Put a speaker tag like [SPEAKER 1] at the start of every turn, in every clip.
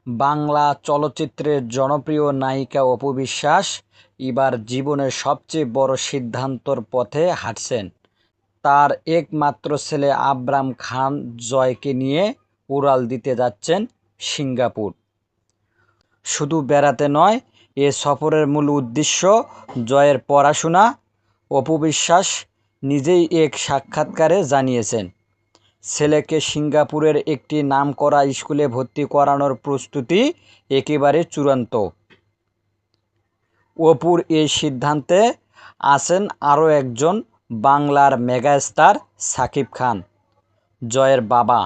[SPEAKER 1] বাংলা চলচ্চিত্রের জনপ্রিয় নায়িকা অপু বিশ্বাস এবার জীবনের সবচেয়ে বড় সিদ্ধান্তর পথে হাঁটছেন। তার একমাত্র ছেলে আবরাম খান জয়কে নিয়ে উড়াল দিতে যাচ্ছেন সিঙ্গাপুর। শুধু বেড়াতে নয়, এ সফরের মূল উদ্দেশ্য জয়ের পড়াশোনা। অপু বিশ্বাস নিজেই এক সাক্ষাৎকারে জানিয়েছেন, ছেলেকে সিঙ্গাপুরের একটি নামকরা স্কুলে ভর্তি করানোর প্রস্তুতি একেবারে চূড়ান্ত। অপুর এই সিদ্ধান্তে আছেন আরও একজন বাংলার মেগাস্টার শাকিব খান, জয়ের বাবা।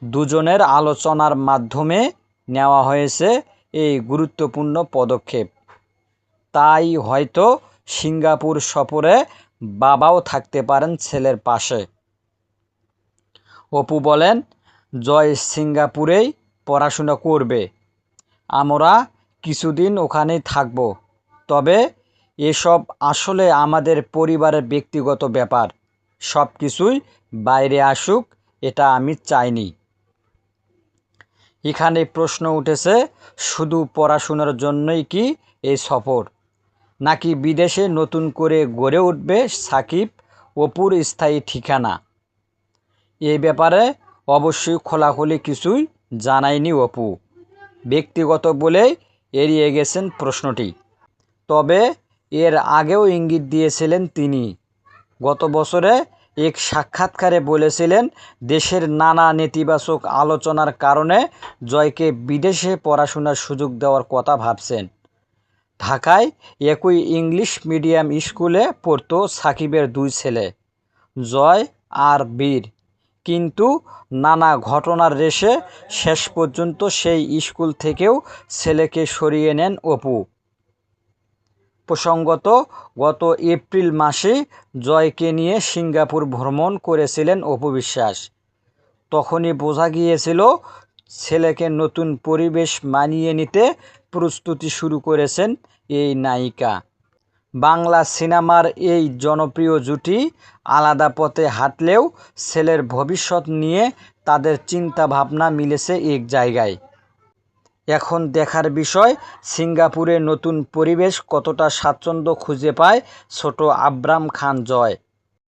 [SPEAKER 1] দুজনের আলোচনার মাধ্যমে নেওয়া হয়েছে এই গুরুত্বপূর্ণ পদক্ষেপ। তাই হয়তো সিঙ্গাপুর সফরে বাবাও থাকতে পারেন ছেলের পাশে। অপু বলেন, জয় সিঙ্গাপুরেই পড়াশোনা করবে, আমরা কিছুদিন ওখানেই থাকব। তবে এসব আসলে আমাদের পরিবারের ব্যক্তিগত ব্যাপার, সব কিছুই বাইরে আসুক এটা আমি চাইনি। এখানে প্রশ্ন উঠেছে, শুধু পড়াশোনার জন্যই কি এই সফর, নাকি বিদেশে নতুন করে গড়ে উঠবে সাকিব অপুর স্থায়ী ঠিকানা? এই ব্যাপারে অবশ্যই খোলাখুলি কিছুই জানায়নি অপু। ব্যক্তিগত বলেই এড়িয়ে গেছেন প্রশ্নটি। তবে এর আগেও ইঙ্গিত দিয়েছিলেন তিনি। গত বছরে এক সাক্ষাৎকারে বলেছিলেন, দেশের নানা নেতিবাচক আলোচনার কারণে জয়কে বিদেশে পড়াশোনার সুযোগ দেওয়ার কথা ভাবছেন। ঢাকায় একই ইংলিশ মিডিয়াম স্কুলে পড়তো সাকিবের দুই ছেলে, জয় আর বীর। কিন্তু নানা ঘটনার রেশে শেষ পর্যন্ত সেই স্কুল থেকেও ছেলেকে সরিয়ে নেন অপু। প্রসঙ্গত, গত এপ্রিল মাসে জয়কে নিয়ে সিঙ্গাপুর ভ্রমণ করেছিলেন অপু বিশ্বাস। তখনই বোঝা গিয়েছিল, ছেলেকে নতুন পরিবেশ মানিয়ে নিতে প্রস্তুতি শুরু করেছেন এই নায়িকা। বাংলা সিনেমার এই জনপ্রিয় জুটি আলাদা পথে হাঁটলেও ছেলের ভবিষ্যৎ নিয়ে তাদের চিন্তাভাবনা মিলেছে এক জায়গায়। এখন দেখার বিষয়, সিঙ্গাপুরে নতুন পরিবেশ কতটা স্বাচ্ছন্দ্য খুঁজে পায় ছোট আবরাম খান জয়।